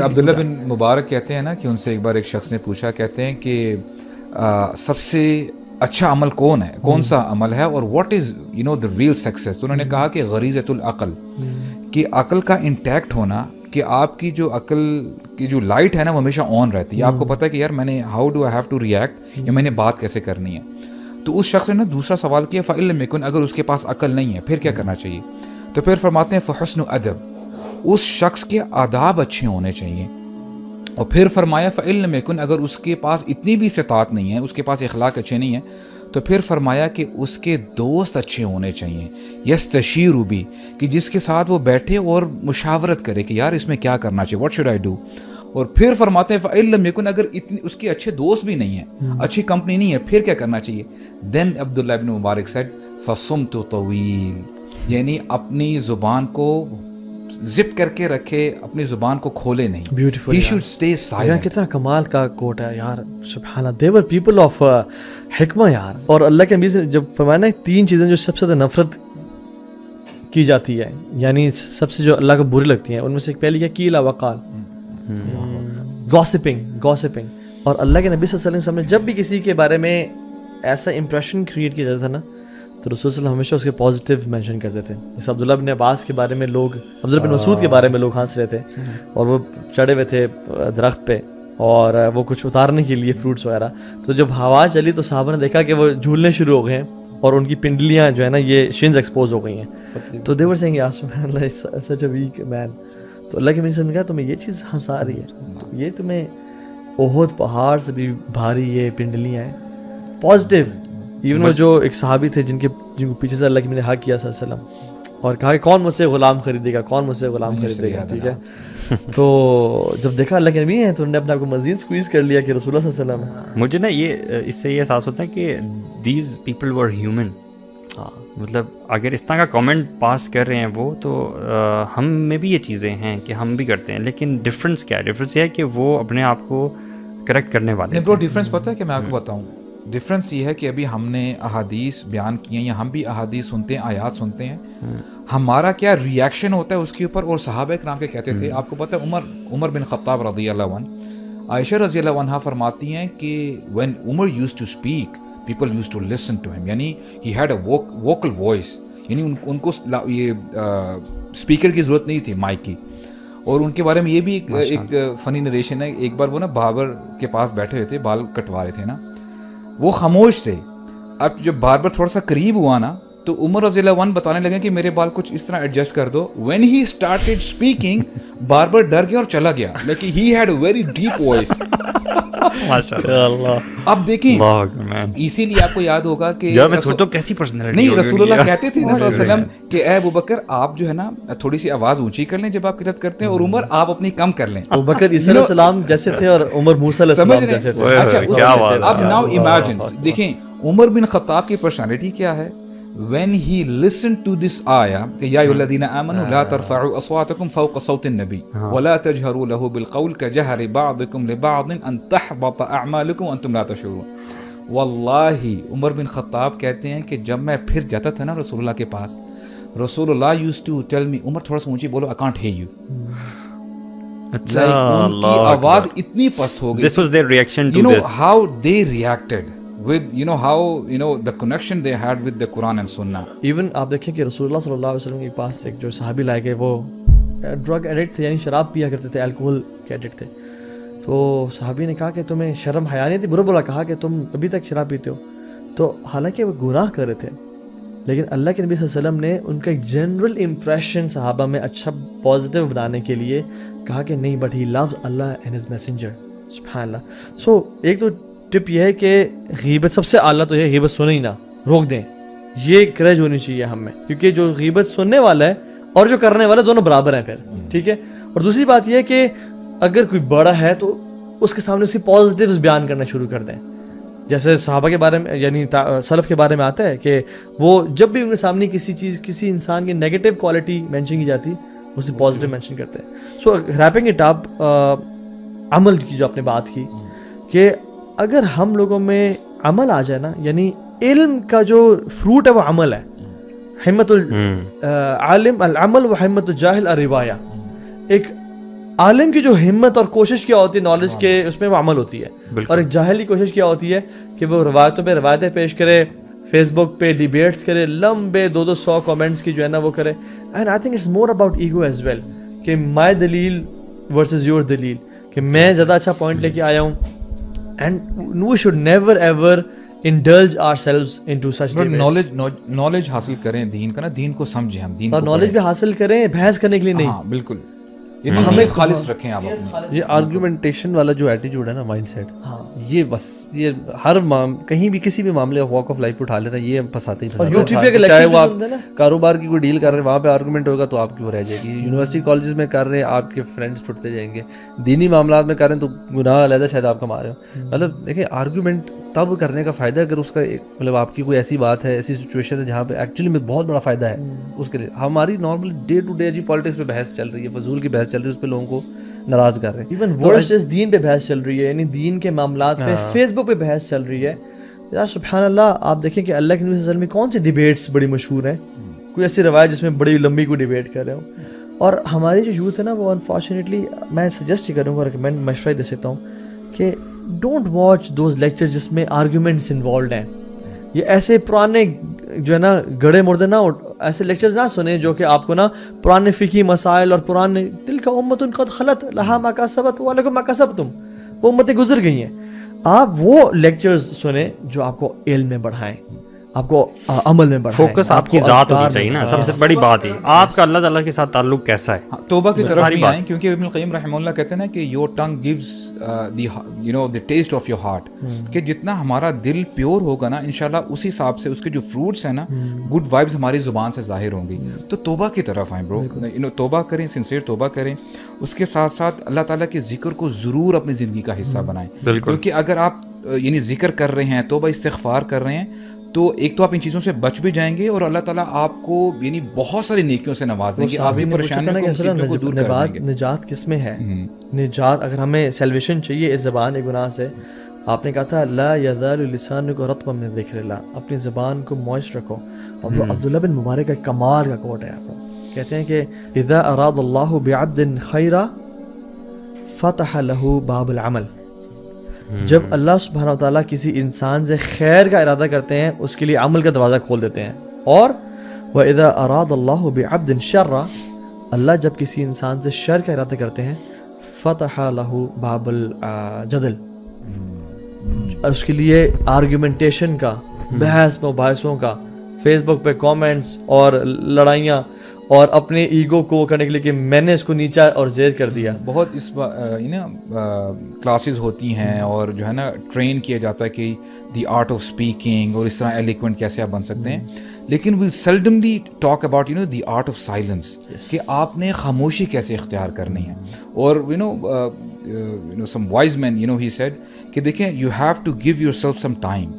عبداللہ بن مبارک کہتے ہیں نا کہ ان سے ایک بار ایک شخص نے پوچھا, کہتے ہیں کہ سب سے اچھا عمل کون سا عمل ہے اور what is the real success. تو انہوں نے کہا کہ غریزۃ العقل, کہ عقل کا انٹیکٹ ہونا, کہ آپ کی جو عقل کی جو لائٹ ہے نا وہ ہمیشہ آن رہتی ہے. آپ کو پتہ ہے کہ یار میں نے how do I have to react, یا میں نے بات کیسے کرنی ہے. تو اس شخص نے دوسرا سوال کیا فَإِن لَمْ يَكُنْ, اگر اس کے پاس عقل نہیں ہے پھر کیا کرنا چاہیے. تو پھر فرماتے ہیں فحسن ادب, اس شخص کے آداب اچھے ہونے چاہیے. اور پھر فرمایا فَإِن لَمْ يَكُنْ, اگر اس کے پاس اتنی بھی استطاعت نہیں ہے, اس کے پاس اخلاق اچھے نہیں ہیں, تو پھر فرمایا کہ اس کے دوست اچھے ہونے چاہیے. یستشیر بھی, کہ جس کے ساتھ وہ بیٹھے اور مشاورت کرے کہ یار اس میں کیا کرنا چاہیے, واٹ شوڈ آئی ڈو. اور پھر فرماتے ہیں فَإِن لَمْ يَكُنْ, اگر اتنی اس کے اچھے دوست بھی نہیں ہیں, اچھی کمپنی نہیں ہے, پھر کیا کرنا چاہیے. دین عبداللہ ابن مبارک said فَصُمْتُ طویل, یعنی اپنی زبان کو زپ کر کے رکھے, اپنی زبان کو کھولے نہیں. Beautiful, he should stay silent. کتنا کمال کا کوٹ ہے یار, سبحان اللہ. دے ور پیپل آف حکمہ یار. اور اللہ کے نبی سے جب فرمایا نا 3 چیزیں جو سب سے زیادہ نفرت کی جاتی ہے, یعنی سب سے جو اللہ کو بری لگتی ہیں, ان میں سے ایک پہلی کیا, قیل وقال, گوسپنگ. اور اللہ کے نبی صلی اللہ علیہ وسلم نے جب بھی کسی کے بارے میں ایسا امپریشن کریٹ کیا جاتا تھا نا, تو رسول صلی اللہ علیہ وسلم ہمیشہ اس کے پازیٹیو مینشن کرتے تھے. جیسے عبداللہ بن عباس کے بارے میں لوگ, عبداللہ بن مسعود کے بارے میں لوگ ہنس رہے تھے, اور وہ چڑھے ہوئے تھے درخت پہ, اور وہ کچھ اتارنے کے لیے فروٹس وغیرہ. تو جب ہوا چلی تو صحابہ نے دیکھا کہ وہ جھولنے شروع ہو گئے ہیں, اور ان کی پنڈلیاں جو ہے نا یہ شنز ایکسپوز ہو گئی ہیں. تو they were saying یا سبحان اللہ such a weak man. تو اللہ کے نبی نے کہا تمہیں یہ چیز ہنسا رہی ہے, تو یہ تمہیں احد پہاڑ سے بھی بھاری یہ پنڈلیاں ہیں. پازیٹیو. ایون وہ جو ایک صحابی تھے جن کو پیچھے سے اللہ کے نبی نے حق کیا صلی اللہ علیہ وسلم, اور کہا کہ کون مجھ سے غلام خریدے گا, ٹھیک ہے. تو جب دیکھا اللہ کے نبی ہیں تو انہوں نے اپنے آپ کو مزید سکویز کر لیا کہ رسول اللہ صلی اللہ علیہ وسلم. مجھے نا اس سے یہ احساس ہوتا ہے کہ دیز پیپل ور ہیومن. مطلب اگر اس طرح کا کامنٹ پاس کر رہے ہیں وہ, تو ہم میں بھی یہ چیزیں ہیں کہ ہم بھی کرتے ہیں, لیکن ڈفرینس کیا ہے؟ ڈفرینس یہ ہے کہ وہ اپنے آپ کو کریکٹ کرنے والے ہیں. برو ڈفرینس پتہ ہے کہ میں آپ کو بتاؤں, ڈفرینس یہ ہے کہ ابھی ہم نے احادیث بیان کی ہیں, یا ہم بھی احادیث سنتے ہیں, آیات سنتے ہیں, ہمارا کیا ریئیکشن ہوتا ہے اس کے اوپر. اور صحابہ کرام کے کہتے تھے, آپ کو پتہ ہے عمر بن خطاب رضی اللہ عنہ, عائشہ رضی اللہ عنہا فرماتی ہیں کہ when Umar used to speak people used to listen to him, یعنی he had a vocal voice, یعنی ان کو یہ اسپیکر کی ضرورت نہیں تھی, مائک کی. اور ان کے بارے میں یہ بھی ایک فنی نریشن ہے. ایک بار وہ نا باربر کے پاس بیٹھے ہوئے تھے, بال کٹوا رہے تھے نا, وہ خاموش تھے. اب جب باربر تھوڑا سا قریب ہوا نا, تو عمر رضی اللہ عنہ بتانے لگے کہ میرے بال کچھ اس طرح ایڈجسٹ کر دو. when he started speaking barber ڈر گیا اور چلا گیا, لیکن he had a very deep voice. اب دیکھیں, اسی لیے آپ کو یاد ہوگا کہ کیسی پرسنالٹی نہیں, رسول اللہ کہتے تھے صلی اللہ علیہ وسلم کہ اے ابوبکر آپ جو ہے نا تھوڑی سی آواز اونچی کر لیں جب آپ قرات کرتے ہیں, اور عمر آپ اپنی کم کر لیں. ابوبکر عیسی علیہ السلام جیسے تھے اور عمر موسیٰ علیہ السلام جیسے تھے. اچھا اب ناؤ امیجن, دیکھیں عمر بن خطاب کی پرسنالٹی کیا ہے. when he listened to this ayah کہ یا ایھا الذین آمنوا لا ترفعوا اصواتکم فوق صوت النبی ولا تجهروا له بالقول كجهر بعضكم لبعض ان تحبط اعمالكم وانتم لا تشعرون. واللہ عمر بن خطاب کہتے ہیں کہ جب میں پھر جاتا تھا نا رسول اللہ کے پاس, رسول اللہ used to tell me عمر تھوڑا سا اونچی بولو, I can't hear you. ان کی آواز اتنی پست ہو گئی. This was their reaction to you know this. how they reacted with how the connection they had with the Quran and Sunnah. Even آپ دیکھیں کہ رسول اللہ صلی اللہ علیہ وسلم کے پاس ایک جو صحابی لائے گئے, وہ ڈرگ ایڈکٹ تھے, یعنی شراب پیا کرتے تھے, الکوہل کے ایڈکٹ تھے. تو صحابی نے کہا کہ تمہیں شرم حیا نہیں تھی, برا بولا کہا کہ تم ابھی تک شراب پیتے ہو. تو حالانکہ وہ گناہ کر رہے تھے, لیکن اللہ کے نبی صلی اللہ علیہ وسلم نے ان کا ایک جنرل امپریشن صحابہ میں اچھا پازیٹیو بنانے کے لیے کہا کہ نہیں, but he loves Allah and his messenger. سبحان اللہ. سو ایک تو ٹپ یہ ہے کہ غیبت سب سے اعلیٰ تو یہ غیبت سنیں ہی نہ, روک دیں. یہ کریج ہونی چاہیے ہم میں, کیونکہ جو غیبت سننے والا ہے اور جو کرنے والا دونوں برابر ہیں پھر, ٹھیک ہے. اور دوسری بات یہ ہے کہ اگر کوئی بڑا ہے تو اس کے سامنے اس کی پازیٹیوز بیان کرنا شروع کر دیں. جیسے صحابہ کے بارے میں یعنی سلف کے بارے میں آتا ہے کہ وہ جب بھی ان کے سامنے کسی انسان کی نیگیٹو کوالٹی مینشن کی جاتی اسے پازیٹیو مینشن کرتے ہیں. سو ریپنگ اٹ اپ, عمل کی جو آپ نے بات کی کہ اگر ہم لوگوں میں عمل آ جائے نا, یعنی علم کا جو فروٹ ہے وہ عمل ہے. ہمت العالم العمل و ہمت الجاہل الروایہ. ایک عالم کی جو ہمت اور کوشش کیا ہوتی ہے نالج کے اس میں وہ عمل ہوتی ہے, اور ایک جاہل کی کوشش کیا ہوتی ہے کہ وہ روایتوں پہ روایتیں پیش کرے, فیس بک پہ ڈیبیٹس کرے, لمبے 200 کامنٹس کی جو ہے نا وہ کرے. And I think it's more about ego as well, کہ مائی دلیل ورسز یور دلیل, کہ میں زیادہ اچھا پوائنٹ لے کے آیا ہوں. And we should never ever indulge ourselves into such debates. Knowledge حاصل کریں دین کا نا, دین کو سمجھیں, ہم دین اور نالج بھی حاصل کریں بحث کرنے کے لیے نہیں. ہاں بالکل, یہ تو ہمیں خالص رکھیں آپ اپنے. یہ آرگومنٹیشن والا جو ایٹیٹیوڈ ہے نا, مائنڈ سیٹ, یہ بس یہ ہر کہیں بھی کسی بھی معاملے واک آف لائف پہ اٹھا لینا, یہ پھنساتے ہی. چاہے وہ آپ کاروبار کی کوئی ڈیل کر رہے ہیں, وہاں پہ آرگومنٹ ہوگا تو آپ کی وہ رہ جائے گی. یونیورسٹی کالجز میں کر رہے ہیں, آپ کے فرینڈس چھٹتے جائیں گے. دینی معاملات میں کر رہے ہیں تو گناہ علیحدہ شاید آپ کما رہے ہو. مطلب دیکھیں, آرگومنٹ تب کرنے کا فائدہ اگر اس کا مطلب آپ کی کوئی ایسی بات ہے, ایسی سچویشن ہے جہاں پہ ایکچولی میں بہت بڑا فائدہ ہے اس کے لیے. ہماری نارمل ڈے ٹو ڈے جی پالیٹکس پہ بحث چل رہی ہے, فضول کی بحث چل رہی ہے, اس پہ لوگوں کو ناراض کر رہے ہیں. ایون ورسز دین پہ بحث چل رہی ہے, یعنی دین کے معاملات پہ فیس بک پہ بحث چل رہی ہے. یار سبحان اللہ, آپ دیکھیں کہ اللہ کے نبی صلی اللہ علیہ وسلم میں کون سی ڈیبیٹس بڑی مشہور ہیں, کوئی ایسی روایت جس میں بڑی لمبی کوئی ڈیبیٹ کر رہے ہوں. اور ہماری جو یوتھ ہے نا وہ انفارچونیٹلی, میں سجیسٹ ہی کروں گا, ریکمینڈ مشورہ دے سکتا ہوں کہ ڈونٹ واچ دوز لیکچر جس میں آرگیومنٹس انوالوڈ ہیں. یہ ایسے پرانے جو ہے نا گڑے مردے نہ, ایسے لیکچرز نہ سنیں جو کہ آپ کو نا پرانے فقہی مسائل اور پرانے تلک امۃ قد خلت لہا ما کسبت ولکم ما کسبتم, وہ امتیں گزر گئی ہیں. آپ وہ لیکچرز سنیں جو آپ کو علم میں بڑھائیں, آپ کو عمل میں بڑھائیں. فوکس آپ کی ذات ہونی چاہیے نا, سب سے بڑی بات ہے آپ کا اللہ تعالیٰ کے ساتھ تعلق کیسا ہے. توبہ کی طرف بھی آئیں, کیونکہ ابن القیم رحمہ اللہ کہتے ہیں نا کہ your tongue gives the test of your heart, کہ جتنا ہمارا دل پیور ہوگا نا انشاءاللہ اسی حساب سے اس کے جو فروٹس ہیں نا, گڈ وائبس ہماری زبان سے ظاہر ہوں گی. تو توبہ کی طرف آئیں برو, توبہ کریں, سنسیئر توبہ کریں. اس کے ساتھ ساتھ اللہ تعالیٰ کے ذکر کو ضرور اپنی زندگی کا حصہ بنائیں, کیونکہ اگر آپ یعنی ذکر کر رہے ہیں, توبہ استغفار کر رہے ہیں, تو ایک تو آپ ان چیزوں سے بچ بھی جائیں گے, اور اللہ تعالیٰ آپ کو یعنی بہت ساری نیکیوں سے نواز دیں گے, آپ کی پریشانیوں کو مصیبتوں کو دور کر دیں گے. نجات کس میں ہے؟ نجات, اگر ہمیں سیلویشن چاہیے اس زبان گناہ سے, آپ نے کہا تھا لا یزال لسانک رطبا من ذکر اللہ, اپنی زبان کو موئسٹ رکھو. اور عبداللہ بن مبارک کا کمال کا کوٹ ہے, آپ کو کہتے ہیں کہ اذا اراد اللہ بعبد خیرا فتح له باب العمل. جب اللہ سبحانہ و تعالیٰ کسی انسان سے خیر کا ارادہ کرتے ہیں, اس کے لیے عمل کا دروازہ کھول دیتے ہیں. اور وَإِذَا أَرَادَ اللَّهُ بِعَبْدٍ شَرًّا, اللہ جب کسی انسان سے شر کا ارادہ کرتے ہیں, فَتَحَ لَهُ بَابَ الْجَدَلِ, اور اس کے لیے آرگیومنٹیشن کا, بحث مباحثوں کا, فیس بک پہ کامنٹس اور لڑائیاں, اور اپنے ایگو کو کرنے کے لیے کہ میں نے اس کو نیچا اور زیر کر دیا. بہت اس کلاسز ہوتی ہیں اور جو ہے نا ٹرین کیا جاتا ہے کہ دی آرٹ آف اسپیکنگ, اور اس طرح ایلیکوینٹ کیسے آپ بن سکتے ہیں, لیکن well seldomly talk about the art of silence, کہ آپ نے خاموشی کیسے اختیار کرنی ہے. اور سم وائز مین ہی سیڈ کہ دیکھیں you have to give yourself some time,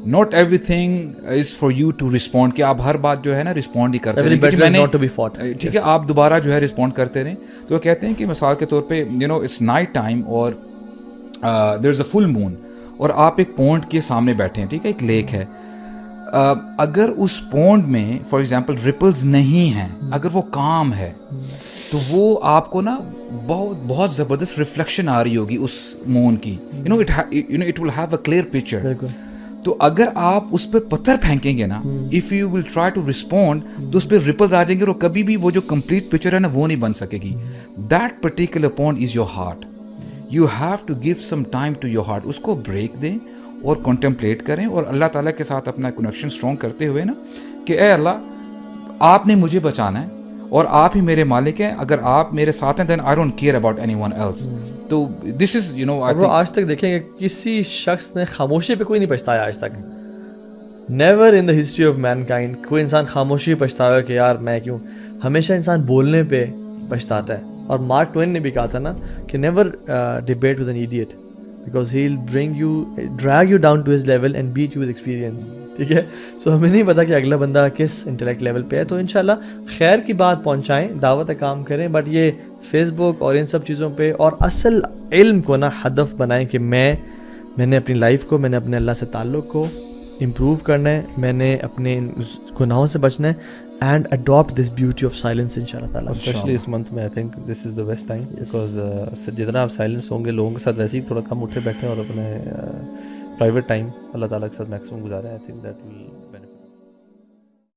not everything is for you to respond, کہ آپ ہر بات جو ہے نا رسپونڈ ہی کرتے رہیں, ٹھیک ہے, آپ دوبارہ جو ہے رسپونڈ کرتے رہیں. تو وہ کہتے ہیں کہ مثال کے طور پہ اٹس نائٹ ٹائم اور دیر از اے فل مون, اور آپ ایک پونڈ کے سامنے بیٹھے ہیں, ٹھیک ہے, ایک لیک ہے. اگر اس پونڈ میں فار ایگزامپل ریپلز نہیں ہیں, اگر وہ کام ہے, تو وہ آپ کو نا بہت زبردست ریفلیکشن آ رہی ہوگی اس مون کی, it will have a clear picture. تو اگر آپ اس پہ پتھر پھینکیں گے نا, if you will try to respond, تو اس پہ ریپلز آ جائیں گے, اور کبھی بھی وہ جو کمپلیٹ پکچر ہے نا وہ نہیں بن سکے گی. That particular point is your heart. You have to give some time to your heart, اس کو بریک دیں اور کنٹمپلیٹ کریں, اور اللہ تعالیٰ کے ساتھ اپنا کنیکشن اسٹرانگ کرتے ہوئے نا کہ اے اللہ آپ نے مجھے بچانا ہے, اور آپ ہی میرے مالک ہیں, اگر آپ میرے ساتھ ہیں then I don't care about any one else. تو دس از آج تک دیکھیں کہ کسی شخص نے خاموشی پہ کوئی نہیں پچھتایا آج تک. Never in the history of mankind کوئی انسان خاموشی پچھتایا کہ یار میں کیوں. ہمیشہ انسان بولنے پہ پچھتاتا ہے. اور مارک ٹوین نے بھی کہا تھا نا کہ never debate with an idiot, because he will bring you drag you down to his level and beat you with experience. ٹھیک ہے, سو ہمیں نہیں پتا کہ اگلا بندہ کس انٹلیکٹ لیول پہ ہے. تو انشاءاللہ خیر کی بات پہنچائیں, دعوت کام کریں, بٹ یہ فیس بک اور ان سب چیزوں پہ, اور اصل علم کو نا ہدف بنائیں کہ میں نے اپنی لائف کو, میں نے اپنے اللہ سے تعلق کو امپروو کرنا ہے, میں نے اپنے گناہوں سے بچنا ہے, and adopt this beauty of silence inshallah ta'ala. Especially this month میں I think this is the best time because جتنا آپ سائلنس ہوں گے لوگوں کے ساتھ ویسے ہی تھوڑا کم اٹھے بیٹھے اور اپنے پرائیویٹ ٹائم اللہ تعالیٰ کے ساتھ میکسیمم گزاریں. I think that will